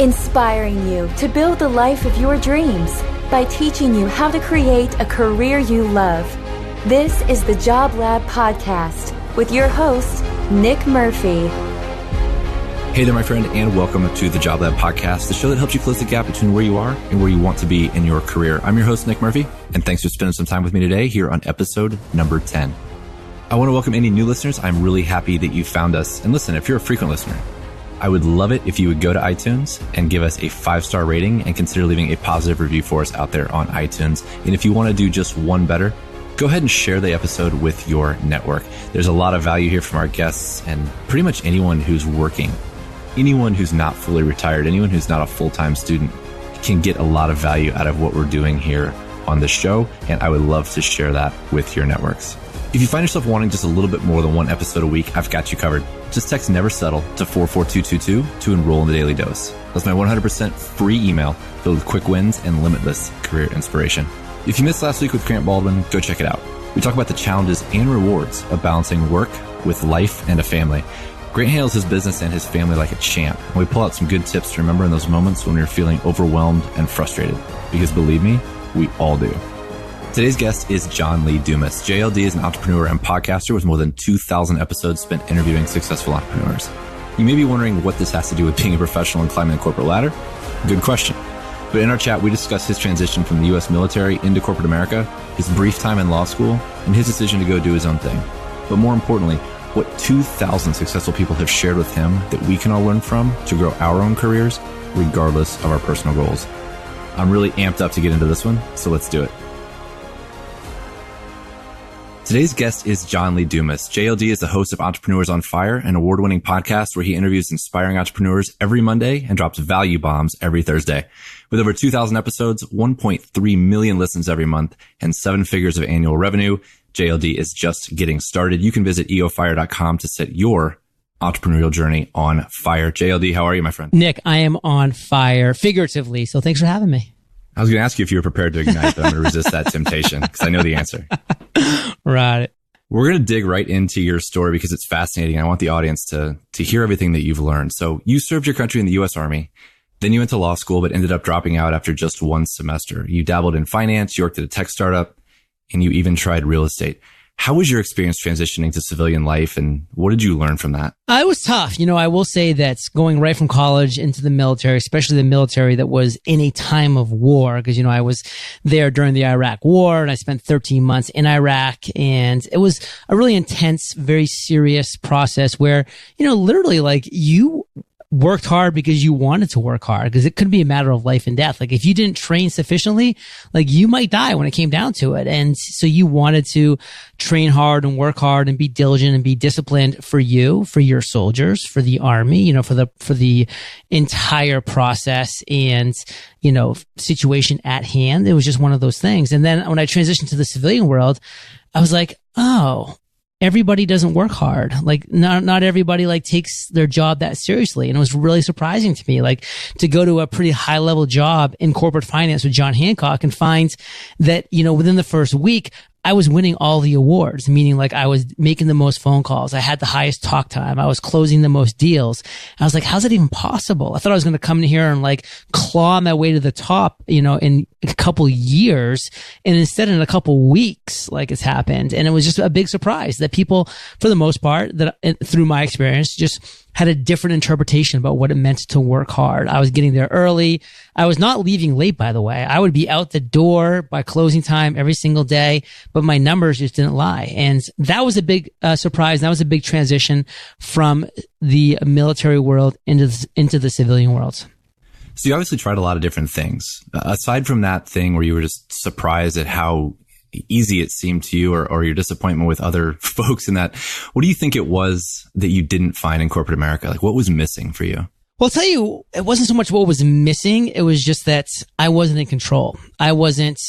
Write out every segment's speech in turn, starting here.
inspiring you to build the life of your dreams by teaching you how to create a career you love. This is the Job Lab Podcast with your host, Nick Murphy. Hey there, my friend, and welcome to the Job Lab Podcast, the show that helps you close the gap between where you are and where you want to be in your career. I'm your host, Nick Murphy, and thanks for spending some time with me today here on episode number 10. I want to welcome any new listeners. I'm really happy that you found us. And listen, if you're a frequent listener, I would love it if you would go to iTunes and give us a 5-star rating and consider leaving a positive review for us out there on iTunes. And if you want to do just one better, go ahead and share the episode with your network. There's a lot of value here from our guests and pretty much anyone who's working, anyone who's not fully retired, anyone who's not a full-time student can get a lot of value out of what we're doing here on the show. And I would love to share that with your networks. If you find yourself wanting just a little bit more than one episode a week, I've got you covered. Just text Never Settle to 44222 to enroll in the daily dose. That's my 100% free email filled with quick wins and limitless career inspiration. If you missed last week with Grant Baldwin, go check it out. We talk about the challenges and rewards of balancing work with life and a family. Grant handles his business and his family like a champ. And we pull out some good tips to remember in those moments when we're feeling overwhelmed and frustrated. Because believe me, we all do. Today's guest is John Lee Dumas. JLD is an entrepreneur and podcaster with more than 2,000 episodes spent interviewing successful entrepreneurs. You may be wondering what this has to do with being a professional and climbing the corporate ladder. Good question. But in our chat, we discuss his transition from the U.S. military into corporate America, his brief time in law school, and his decision to go do his own thing. But more importantly, what 2,000 successful people have shared with him that we can all learn from to grow our own careers, regardless of our personal goals. I'm really amped up to get into this one, so let's do it. Today's guest is John Lee Dumas. JLD is the host of Entrepreneurs on Fire, an award-winning podcast where he interviews inspiring entrepreneurs every Monday and drops value bombs every Thursday. With over 2,000 episodes, 1.3 million listens every month, and 7 figures of annual revenue, JLD is just getting started. You can visit eofire.com to set your entrepreneurial journey on fire. JLD, how are you, my friend? Nick, I am on fire, figuratively, so thanks for having me. I was going to ask you if you were prepared to ignite, but I'm going to resist that temptation because I know the answer. Right. We're going to dig right into your story because it's fascinating. I want the audience to hear everything that you've learned. So you served your country in the U.S. Army. Then you went to law school, but ended up dropping out after just one semester. You dabbled in finance, you worked at a tech startup, and you even tried real estate. How was your experience transitioning to civilian life, and what did you learn from that? It was tough. I will say that going right from college into the military, especially the military that was in a time of war, because, I was there during the Iraq War and I spent 13 months in Iraq, and it was a really intense, very serious process where, literally you worked hard because you wanted to work hard, because it could be a matter of life and death. Like if you didn't train sufficiently, you might die when it came down to it. And so you wanted to train hard and work hard and be diligent and be disciplined for you, for your soldiers, for the army, for the entire process and, situation at hand. It was just one of those things. And then when I transitioned to the civilian world, I was like, oh, everybody doesn't work hard. Not everybody takes their job that seriously. And it was really surprising to me, to go to a pretty high level job in corporate finance with John Hancock and find that, within the first week, I was winning all the awards, meaning I was making the most phone calls. I had the highest talk time. I was closing the most deals. I was like, how's that even possible? I thought I was going to come in here and claw my way to the top, in a couple years. And instead in a couple weeks, it's happened. And it was just a big surprise that people, for the most part, that through my experience, just had a different interpretation about what it meant to work hard. I was getting there early. I was not leaving late, by the way. I would be out the door by closing time every single day, but my numbers just didn't lie. And that was a big surprise. That was a big transition from the military world into the civilian world. So you obviously tried a lot of different things. Aside from that thing where you were just surprised at how easy it seemed to you, or your disappointment with other folks in that, what do you think it was that you didn't find in corporate America? What was missing for you? Well, I'll tell you, it wasn't so much what was missing. It was just that I wasn't in control. I wasn't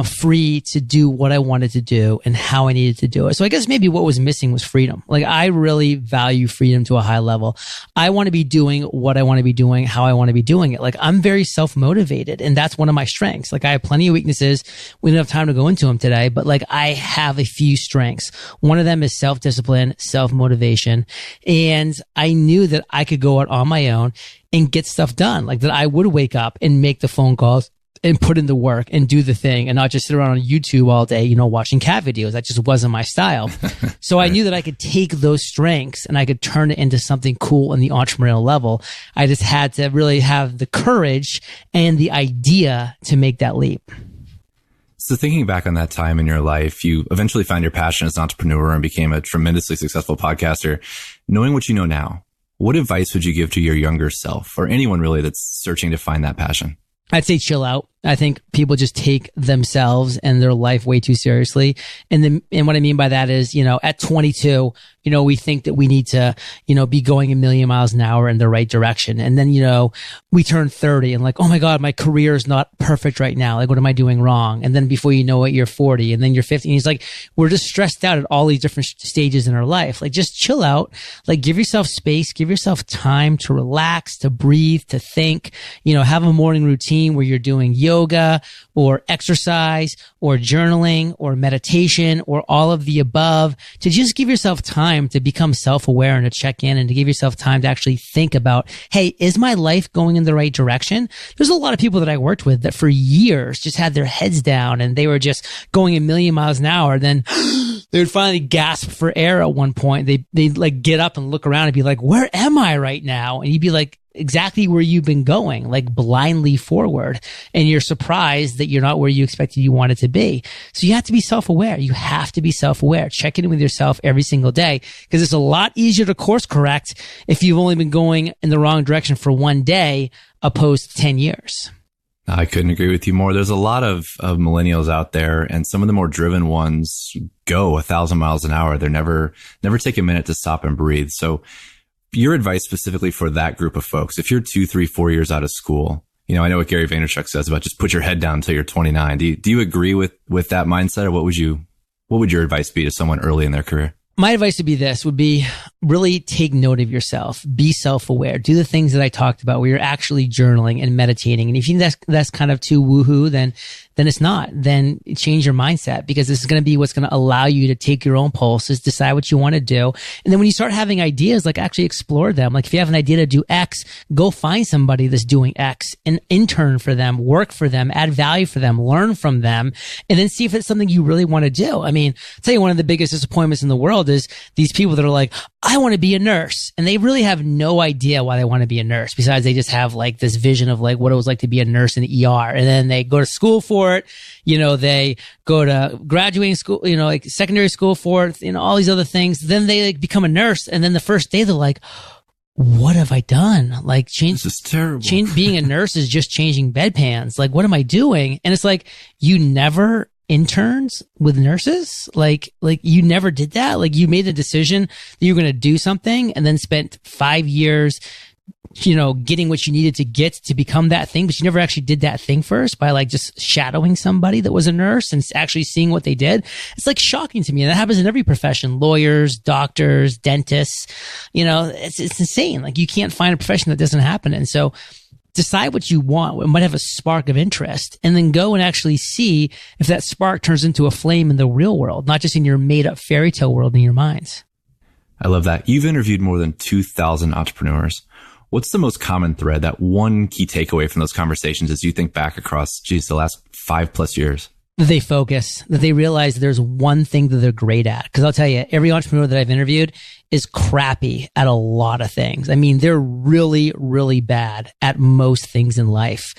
free to do what I wanted to do and how I needed to do it. So I guess maybe what was missing was freedom. I really value freedom to a high level. I want to be doing what I want to be doing, how I want to be doing it. I'm very self-motivated, and that's one of my strengths. I have plenty of weaknesses. We don't have time to go into them today, but I have a few strengths. One of them is self-discipline, self-motivation. And I knew that I could go out on my own and get stuff done. Like that I would wake up and make the phone calls and put in the work and do the thing and not just sit around on YouTube all day, you know, watching cat videos. That just wasn't my style. So I knew that I could take those strengths and I could turn it into something cool in the entrepreneurial level. I just had to really have the courage and the idea to make that leap. So thinking back on that time in your life, you eventually found your passion as an entrepreneur and became a tremendously successful podcaster. Knowing what you know now, what advice would you give to your younger self or anyone really that's searching to find that passion? I'd say chill out. I think people just take themselves and their life way too seriously. And what I mean by that is, you know, at 22, you know, we think that we need to, you know, be going a million miles an hour in the right direction. And then, you know, we turn 30 and like, oh my God, my career is not perfect right now. Like, what am I doing wrong? And then before you know it, you're 40 and then you're 50. And he's like, we're just stressed out at all these different stages in our life. Like, just chill out. Like, give yourself space, give yourself time to relax, to breathe, to think, you know, have a morning routine where you're doing yoga or exercise or journaling or meditation or all of the above, to just give yourself time to become self-aware and to check in and to give yourself time to actually think about, hey, is my life going in the right direction? There's a lot of people that I worked with that for years just had their heads down and they were just going a million miles an hour. Then they would finally gasp for air at one point. They'd like get up and look around and be like, where am I right now? And you'd be like, exactly where you've been going, like blindly forward. And you're surprised that you're not where you expected you wanted to be. So you have to be self-aware. You have to be self-aware. Check in with yourself every single day, because it's a lot easier to course correct if you've only been going in the wrong direction for one day opposed to 10 years. I couldn't agree with you more. There's a lot of millennials out there, and some of the more driven ones go 1,000 miles an hour. They're never take a minute to stop and breathe. So your advice specifically for that group of folks, if you're 2, 3, 4 years out of school, you know, I know what Gary Vaynerchuk says about just put your head down until you're 29. Do you agree with that mindset, or what would your advice be to someone early in their career? My advice would be really take note of yourself, be self-aware, do the things that I talked about where you're actually journaling and meditating. And if you think that's kind of too woohoo, then it's not. Then change your mindset, because this is going to be what's going to allow you to take your own pulses, decide what you want to do. And then when you start having ideas, like actually explore them. Like if you have an idea to do X, go find somebody that's doing X and intern for them, work for them, add value for them, learn from them, and then see if it's something you really want to do. I mean, I'll tell you, one of the biggest disappointments in the world is these people that are like, I want to be a nurse. And they really have no idea why they want to be a nurse, besides they just have like this vision of like what it was like to be a nurse in the ER. And then they go to school for it. You know, they go to graduating school, you know, like secondary school for it, you know, all these other things. Then they like become a nurse. And then the first day they're like, what have I done? Like this is terrible. Being a nurse is just changing bedpans. Like, what am I doing? And it's like, you never interns with nurses? Like you never did that? Like you made the decision that you were going to do something and then spent 5 years, you know, getting what you needed to get to become that thing, but you never actually did that thing first by like just shadowing somebody that was a nurse and actually seeing what they did. It's like shocking to me. And that happens in every profession, lawyers, doctors, dentists, you know, it's insane. Like you can't find a profession that doesn't happen. And so decide what you want. It might have a spark of interest, and then go and actually see if that spark turns into a flame in the real world, not just in your made up fairy tale world in your minds. I love that. You've interviewed more than 2,000 entrepreneurs. What's the most common thread, that one key takeaway from those conversations as you think back across, the last 5+ years? That they focus, that they realize there's one thing that they're great at. Because I'll tell you, every entrepreneur that I've interviewed is crappy at a lot of things. I mean, they're really, really bad at most things in life,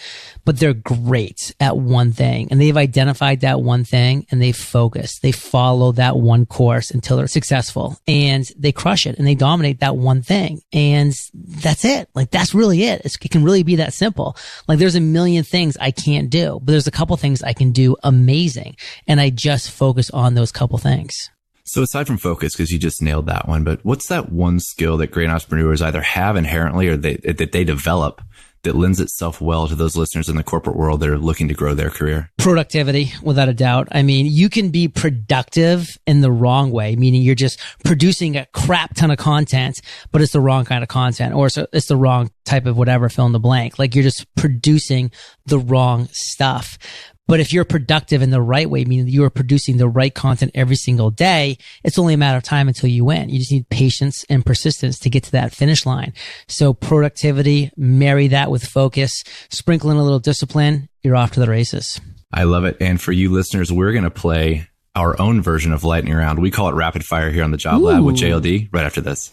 but they're great at one thing. And they've identified that one thing and they focus. They follow that one course until they're successful, and they crush it and they dominate that one thing. And that's it. Like, that's really it. It can really be that simple. Like, there's a million things I can't do, but there's a couple things I can do amazing. And I just focus on those couple things. So aside from focus, because you just nailed that one, but what's that one skill that great entrepreneurs either have inherently or that they develop that lends itself well to those listeners in the corporate world that are looking to grow their career? Productivity, without a doubt. I mean, you can be productive in the wrong way, meaning you're just producing a crap ton of content, but it's the wrong kind of content, or it's the wrong type of whatever, fill in the blank. Like, you're just producing the wrong stuff. But if you're productive in the right way, meaning that you are producing the right content every single day, it's only a matter of time until you win. You just need patience and persistence to get to that finish line. So productivity, marry that with focus, sprinkle in a little discipline, you're off to the races. I love it. And for you listeners, we're going to play our own version of lightning round. We call it rapid fire here on the Job Lab with JLD right after this.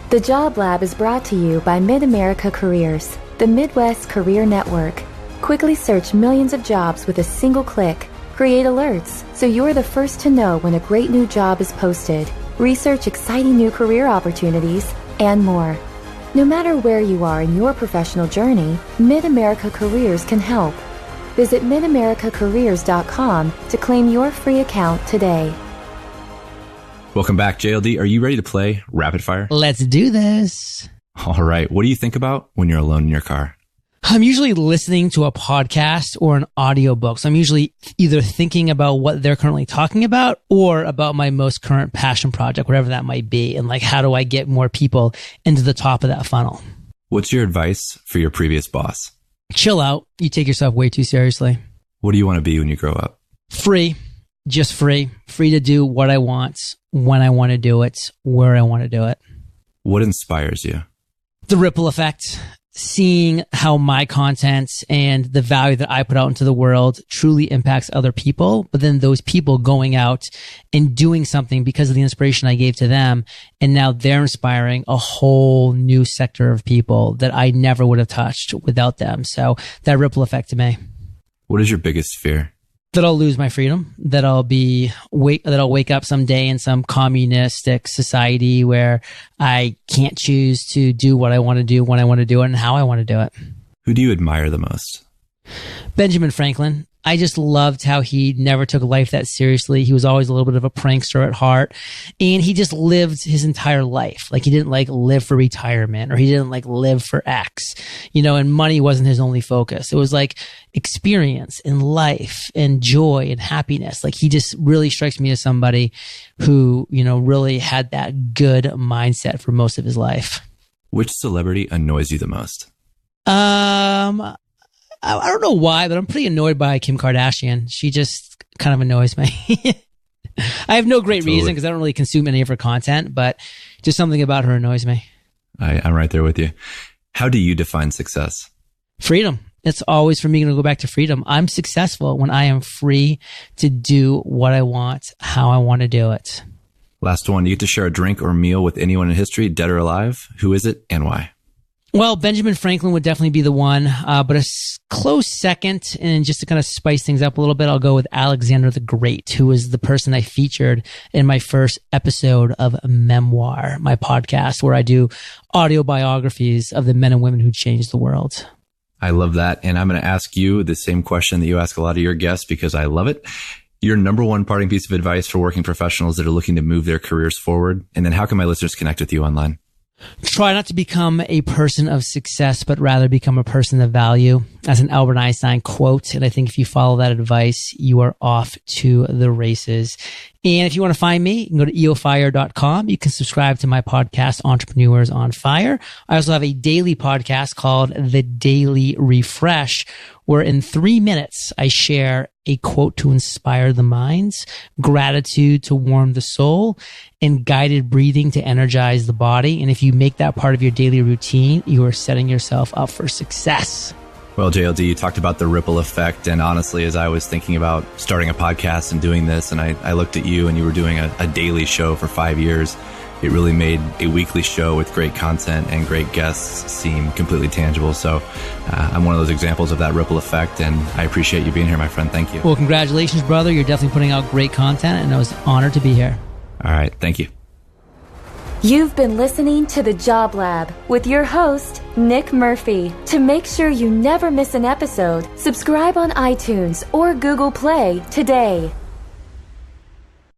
The Job Lab is brought to you by Mid-America Careers, the Midwest Career Network. Quickly search millions of jobs with a single click. Create alerts so you're the first to know when a great new job is posted. Research exciting new career opportunities, and more. No matter where you are in your professional journey, Mid-America Careers can help. Visit midamericacareers.com to claim your free account today. Welcome back, JLD. Are you ready to play rapid fire? Let's do this. All right. What do you think about when you're alone in your car? I'm usually listening to a podcast or an audiobook. So I'm usually either thinking about what they're currently talking about or about my most current passion project, whatever that might be. And like, how do I get more people into the top of that funnel? What's your advice for your previous boss? Chill out. You take yourself way too seriously. What do you want to be when you grow up? Free. Just free. Free to do what I want, when I want to do it, where I want to do it. What inspires you? The ripple effect. Seeing how my content and the value that I put out into the world truly impacts other people, but then those people going out and doing something because of the inspiration I gave to them. And now they're inspiring a whole new sector of people that I never would have touched without them. So that ripple effect to me. What is your biggest fear? That I'll lose my freedom, that I'll wake up someday in some communistic society where I can't choose to do what I want to do, when I want to do it, and how I want to do it. Who do you admire the most? Benjamin Franklin. I just loved how he never took life that seriously. He was always a little bit of a prankster at heart, and he just lived his entire life. Like he didn't live for retirement, or he didn't live for X, and money wasn't his only focus. It was experience and life and joy and happiness. He just really strikes me as somebody who, really had that good mindset for most of his life. Which celebrity annoys you the most? I don't know why, but I'm pretty annoyed by Kim Kardashian. She just kind of annoys me. I have no great reason because I don't really consume any of her content, but just something about her annoys me. I'm right there with you. How do you define success? Freedom. It's always for me going to go back to freedom. I'm successful when I am free to do what I want, how I want to do it. Last one. You get to share a drink or meal with anyone in history, dead or alive. Who is it and why? Well, Benjamin Franklin would definitely be the one, but a close second, and just to kind of spice things up a little bit, I'll go with Alexander the Great, who was the person I featured in my first episode of Memoir, my podcast, where I do audio biographies of the men and women who changed the world. I love that. And I'm going to ask you the same question that you ask a lot of your guests because I love it. Your number one parting piece of advice for working professionals that are looking to move their careers forward. And then how can my listeners connect with you online? Try not to become a person of success, but rather become a person of value. That's an Albert Einstein quote. And I think if you follow that advice, you are off to the races. And if you want to find me, you can go to eofire.com. You can subscribe to my podcast, Entrepreneurs on Fire. I also have a daily podcast called The Daily Refresh, where in 3 minutes, I share a quote to inspire the minds, gratitude to warm the soul, and guided breathing to energize the body. And if you make that part of your daily routine, you are setting yourself up for success. Well, JLD, you talked about the ripple effect. And honestly, as I was thinking about starting a podcast and doing this, and I looked at you and you were doing a daily show for 5 years, it really made a weekly show with great content and great guests seem completely tangible. So I'm one of those examples of that ripple effect. And I appreciate you being here, my friend. Thank you. Well, congratulations, brother. You're definitely putting out great content, and I was honored to be here. All right. Thank you. You've been listening to The Job Lab with your host, Nick Murphy. To make sure you never miss an episode, subscribe on iTunes or Google Play today.